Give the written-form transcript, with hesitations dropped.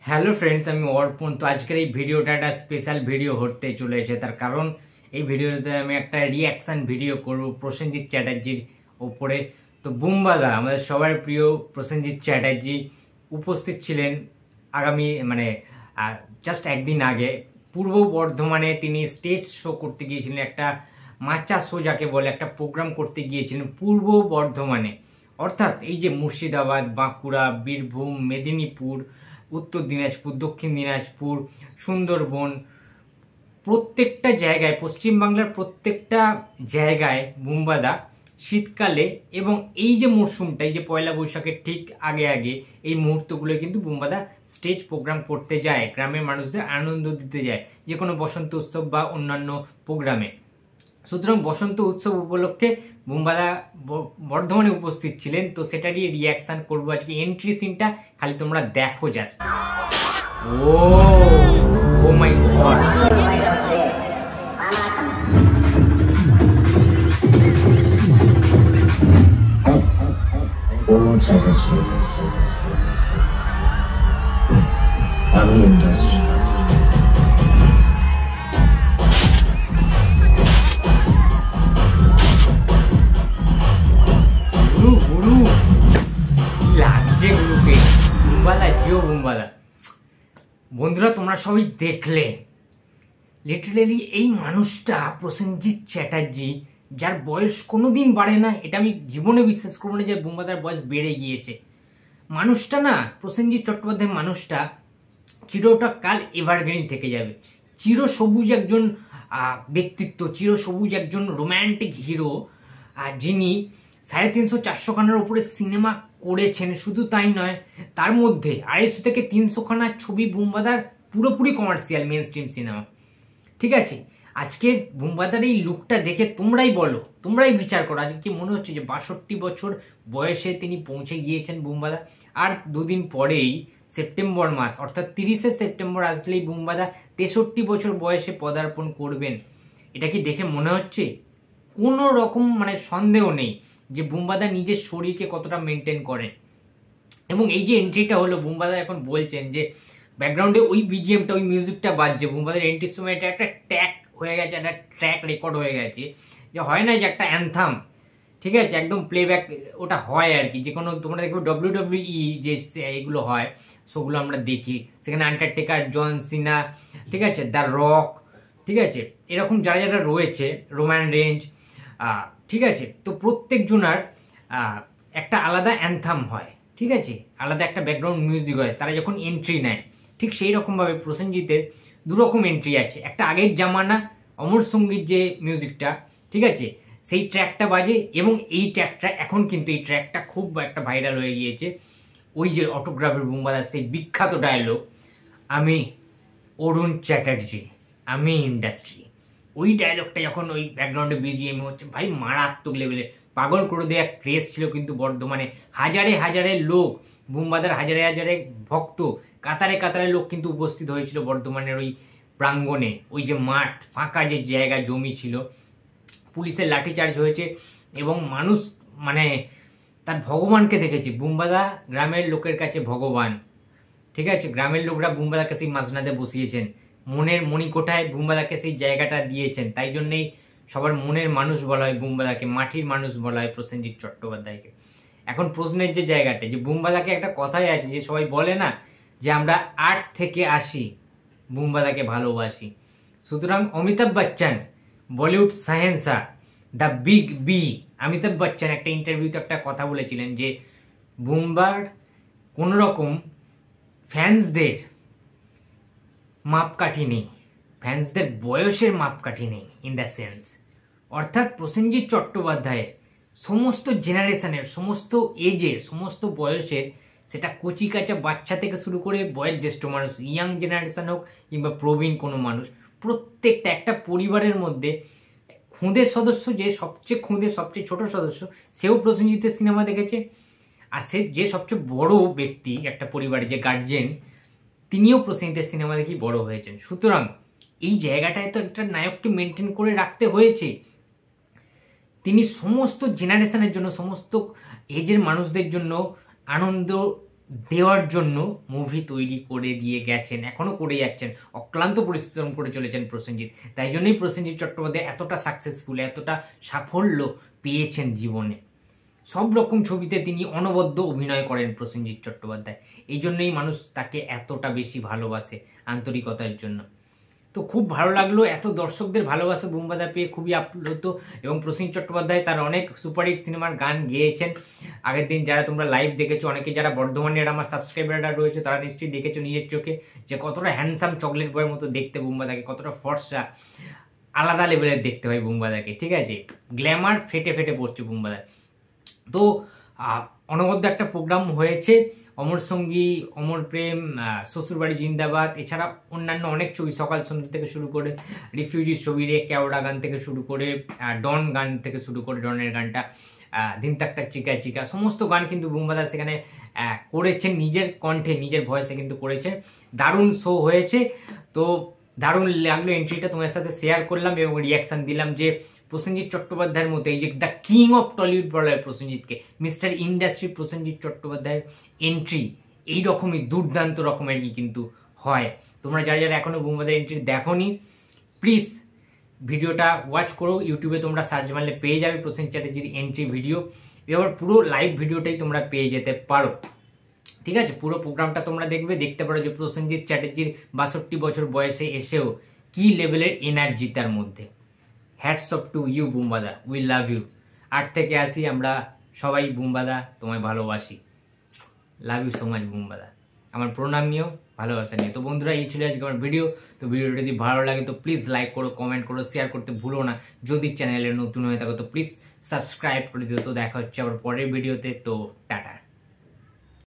Hello friends, আমি অর্পণ। তো আজকের এই ভিডিওটা একটা স্পেশাল ভিডিও হতে চলেছে। তার কারণ এই ভিডিওতে আমি একটা রিয়াকশন ভিডিও করব প্রসেনজিৎ চ্যাটার্জির ওপরে। তো বুম্বাদা, আমাদের সবার প্রিয় প্রসেনজিৎ চ্যাটার্জি উপস্থিত ছিলেন আগামী জাস্ট একদিন আগে পূর্ব বর্ধমানে। তিনি স্টেজ শো করতে গিয়েছিলেন, একটা মাচা শো যাকে বলে, একটা প্রোগ্রাম করতে গিয়েছিলেন পূর্ব বর্ধমানে। অর্থাৎ এই যে মুর্শিদাবাদ, বাঁকুড়া, বীরভূম, মেদিনীপুর, উত্তর দিনাজপুর, দক্ষিণ দিনাজপুর, সুন্দরবন, প্রত্যেকটা জায়গায়, পশ্চিমবাংলার প্রত্যেকটা জায়গায় বুম্বাদা শীতকালে এবং এই যে মরশুমটা, এই যে পয়লা বৈশাখের ঠিক আগে আগে এই মুহূর্তগুলো কিন্তু বুম্বাদা স্টেজ প্রোগ্রাম করতে যায়, গ্রামের মানুষদের আনন্দ দিতে যায়, যে কোনো বসন্ত উৎসব বা অন্যান্য প্রোগ্রামে। সুতরাং বসন্ত উৎসব উপলক্ষে বুম্বাদা বর্ধমানে উপস্থিত ছিলেন। তো সেটারই রিয়াকশন করবো আজকে। এন্ট্রি সিনটা খালি তোমরা দেখো জাস্ট। ও ও মাই গড, আমি ইন্ডাস্ট্রি গুরু লাগছে গুরুকে। বুম্বাদা, জিও বুম্বাদা। বন্ধুরা, তোমরা সবাই দেখলে লিটারেলি এই মানুষটা প্রসেনজিৎ চ্যাটার্জি, যার বয়স কোনোদিন বাড়ে না, এটা আমি জীবনে বিশ্বাস করবো না যে বুম্বাদার বয়স বেড়ে গিয়েছে। মানুষটা না, প্রসেনজিৎ চট্টোপাধ্যায় মানুষটা চিরটা কাল এভারগ্রিন থেকে যাবে। চিরসবুজ একজন ব্যক্তিত্ব, চিরসবুজ একজন রোম্যান্টিক হিরো, যিনি 350-400 খানার উপরে সিনেমা করেছেন। শুধু তাই নয়, তার মধ্যে 250 থেকে 300 খানার ছবি বুম্বাদার পুরোপুরি কমার্শিয়াল মেন স্ট্রিম সিনেমা। ঠিক আছে, আজকের বুম্বাদার এই লুকটা দেখে তোমরাই বলো, তোমরাই বিচার করো, আজকে কি মনে হচ্ছে যে 62 বছর বয়সে তিনি পৌঁছে গিয়েছেন বুম্বাদা। আর দুদিন পরেই সেপ্টেম্বর মাস, অর্থাৎ 30শে সেপ্টেম্বর আসলেই বুম্বাদা 63 বছর বয়সে পদার্পণ করবেন। এটা কি দেখে মনে হচ্ছে? কোনো রকম সন্দেহ নেই যে বুম্বাদা নিজের শরীরকে কতটা মেনটেন করেন। এবং এই যে এন্ট্রিটা হলো, বুম্বাদা এখন বলছেন যে ব্যাকগ্রাউন্ডে ওই বিজিএমটা, ওই মিউজিকটা বাজছে, বুম্বাদার এন্ট্রির সময় এটা একটা ট্র্যাক হয়ে গেছে, একটা ট্র্যাক রেকর্ড হয়ে গেছে, যে হয় না যে একটা অ্যান্থাম, ঠিক আছে, একদম প্লেব্যাক ওটা হয় আর কি। যে কোনো তোমরা দেখবে WWE যে এগুলো হয়, সেগুলো আমরা দেখি, সেখানে আন্ডারটেকার, জন সিনা, ঠিক আছে, দ্য রক, ঠিক আছে, এরকম যারা যারা রয়েছে, রোমান রেঞ্জ, ঠিক আছে, তো প্রত্যেকজনার একটা আলাদা অ্যান্থাম হয়, ঠিক আছে, আলাদা একটা ব্যাকগ্রাউন্ড মিউজিক হয় তারা যখন এন্ট্রি নেয়। ঠিক সেই রকমভাবে প্রসেনজিতের দুরকম এন্ট্রি আছে। একটা আগের জামানা অমর সঙ্গীত যে মিউজিকটা, ঠিক আছে, সেই ট্র্যাকটা বাজে, এবং এই ট্র্যাকটা এখন কিন্তু এই ট্র্যাকটা খুব একটা ভাইরাল হয়ে গিয়েছে। ওই যে অটোগ্রাফের বুম্বাদার সেই বিখ্যাত ডায়লগ, আমি অরুণ চ্যাটার্জি, আমি ইন্ডাস্ট্রি, ওই ডায়লগটা যখন ওই ব্যাকগ্রাউন্ডে বিজিএম হচ্ছে, ভাই মারাত্মক লেভেলে পাগল করে দেওয়া ক্রেজ ছিল কিন্তু বর্ধমানে। হাজারে হাজারে লোক, বুম্বাদার হাজারে হাজারে ভক্ত, কাতারে কাতারে লোক কিন্তু উপস্থিত হয়েছিল বর্ধমানের ওই প্রাঙ্গণে। ওই যে মাঠ, ফাঁকা যে জায়গা, জমি ছিল, পুলিশের লাঠিচার্জ হয়েছে এবং মানুষ তার ভগবানকে দেখেছে। বুম্বাদা গ্রামের লোকের কাছে ভগবান, ঠিক আছে, গ্রামের লোকরা বুম্বাদাকে সেই মাঝনাতে বসিয়েছেন, মনের মণিকোঠায় বুম্বাদাকে সেই জায়গাটা দিয়েছেন। তাই জন্যেই সবার মনের মানুষ বলা হয় বুম্বাদাকে, মাটির মানুষ বলা হয় প্রসেনজিৎ চট্টোপাধ্যায়কে। এখন প্রশ্নের যে জায়গাটা, যে বুম্বাদাকে একটা কথাই আছে যে সবাই বলে না যে আমরা আর্ট থেকে আসি, বুম্বাদাকে ভালোবাসি। সুতরাং অমিতাভ বচ্চন, বলিউড শাহেনশাহ, the big B, Amitabh Bachchan একটা ইন্টারভিউতে একটা কথা বলেছিলেন যে বুম্বার কোনো রকম ফ্যান্সদের মাপকাঠি নেই, ফ্যান্সদের বয়সের মাপকাঠি নেই, ইন দ্য সেন্স। অর্থাৎ প্রসেনজিৎ চট্টোপাধ্যায়ের সমস্ত জেনারেশনের, সমস্ত এজের, সমস্ত বয়সের, সেটা কচি কাঁচা বাচ্চা থেকে শুরু করে বয়োজ্যেষ্ঠ মানুষ, ইয়াং জেনারেশন হোক কিংবা প্রবীণ কোনো মানুষ, প্রত্যেকটা একটা পরিবারের মধ্যে খুদের সদস্য, যে সবচেয়ে খুদের, সবচেয়ে ছোট সদস্য, সেও প্রসেনজিতের সিনেমা দেখেছে। আর সে যে সবচেয়ে বড় ব্যক্তি একটা পরিবারে, যে গার্জেন, তিনিও প্রসেনজিতের সিনেমা দেখেই বড় হয়েছেন। সুতরাং এই জায়গাটায় তো একটা নায়ককে মেনটেন করে রাখতে হয়েছে। তিনি সমস্ত জেনারেশনের জন্য, সমস্ত এজের মানুষদের জন্য আনন্দ দেওয়ার জন্য মুভি তৈরি করে দিয়ে গেছেন, এখনো করে যাচ্ছেন, অক্লান্ত পরিশ্রম করে চলেছেন প্রসেনজিৎ। তাই জন্যই প্রসেনজিৎ চট্টোপাধ্যায় এতটা সাকসেসফুল, এতটা সাফল্য পেয়েছেন জীবনে। সব রকম ছবিতে তিনি অনবদ্য অভিনয় করেন প্রসেনজিৎ চট্টোপাধ্যায়। এই জন্যই মানুষ তাকে এতটা বেশি ভালোবাসে, আন্তরিকতার জন্য। তো খুব ভালো লাগলো, এত দর্শকদের ভালোবাসা বুম্বাদা পেয়ে খুবই আপ্লুত। এবং প্রসেনজিৎ চট্টোপাধ্যায় তার অনেক সুপারহিট সিনেমার গান গেয়েছেন আগের দিন। যারা তোমরা লাইভ দেখেছো, অনেকে যারা বর্ধমানের আমার সাবস্ক্রাইবাররা রয়েছে তারা নিশ্চয়ই দেখেছো নিজের চোখে যে কতটা হ্যান্ডসাম চকলেট বয়ের মতো দেখতে বুম্বাদাকে, কতটা ফর্সা, আলাদা লেভেলের দেখতে হয় বুম্বাদাকে, ঠিক আছে? গ্ল্যামার ফেটে ফেটে পড়ছে বুম্বাদার। তো অনবদ্য একটা প্রোগ্রাম হয়েছে, অমর সঙ্গী, অমর প্রেম, শ্বশুরবাড়ি জিন্দাবাদ, এছাড়া অন্যান্য অনেক ছবি, সকাল সন্ধ্যা থেকে শুরু করে, রিফিউজি ছবি রে, কেওড়া গান থেকে শুরু করে, ডন গান থেকে শুরু করে, ডনের গানটা, দিন তাক তাক চিকা চিকা, সমস্ত গান কিন্তু বুম্বাদা সেখানে করেছেন নিজের কণ্ঠে, নিজের ভয়েসে কিন্তু করেছে। দারুণ শো হয়েছে। তো দারুণ লাগলো, এন্ট্রিটা তোমার সাথে শেয়ার করলাম এবং রিয়াকশন দিলাম যে প্রসেনজিৎ চট্টোপাধ্যায়ের মতো, এই যে দ্য কিং অফ টলিউড বলা হয় প্রসেনজিৎকে, মিস্টার ইন্ডাস্ট্রি প্রসেনজিৎ চট্টোপাধ্যায়ের এন্ট্রি এইরকমই দুর্দান্ত রকমের কিন্তু হয়। তোমরা যারা যারা এখনো বুম্বাদার এন্ট্রি দেখোনি, প্লিজ ভিডিওটা ওয়াচ করো, ইউটিউবে তোমরা সার্চ মারলে পেয়ে যাবে প্রসেনজিৎ চ্যাটার্জির এন্ট্রি ভিডিও। এবার পুরো লাইভ ভিডিওটাই তোমরা পেয়ে যেতে পারো, ঠিক আছে? পুরো প্রোগ্রামটা তোমরা দেখতে পারো যে প্রসেনজিৎ চ্যাটার্জির 62 বছর বয়সে এসেও কি লেভেলের এনার্জি তার মধ্যে। Hats off to you Bumbada, we love you. 8 থেকে আসি আমরা সবাই বুম্বাদা, তোমায় ভালোবাসি। Love you so much Bumbada. আমার প্রণাম নিও, ভালোবাসা নিও। তো বন্ধুরা, এই ছিল আজকে আমার ভিডিও। তো ভিডিওটা যদি ভালো লাগে তো প্লিজ লাইক করো, কমেন্ট করো, শেয়ার করতে ভুলো না। যদি চ্যানেলে নতুন হয়ে থাকো তো প্লিজ সাবস্ক্রাইব করে দিও। তো দেখা হচ্ছে আবার পরের ভিডিওতে। তো টাটা।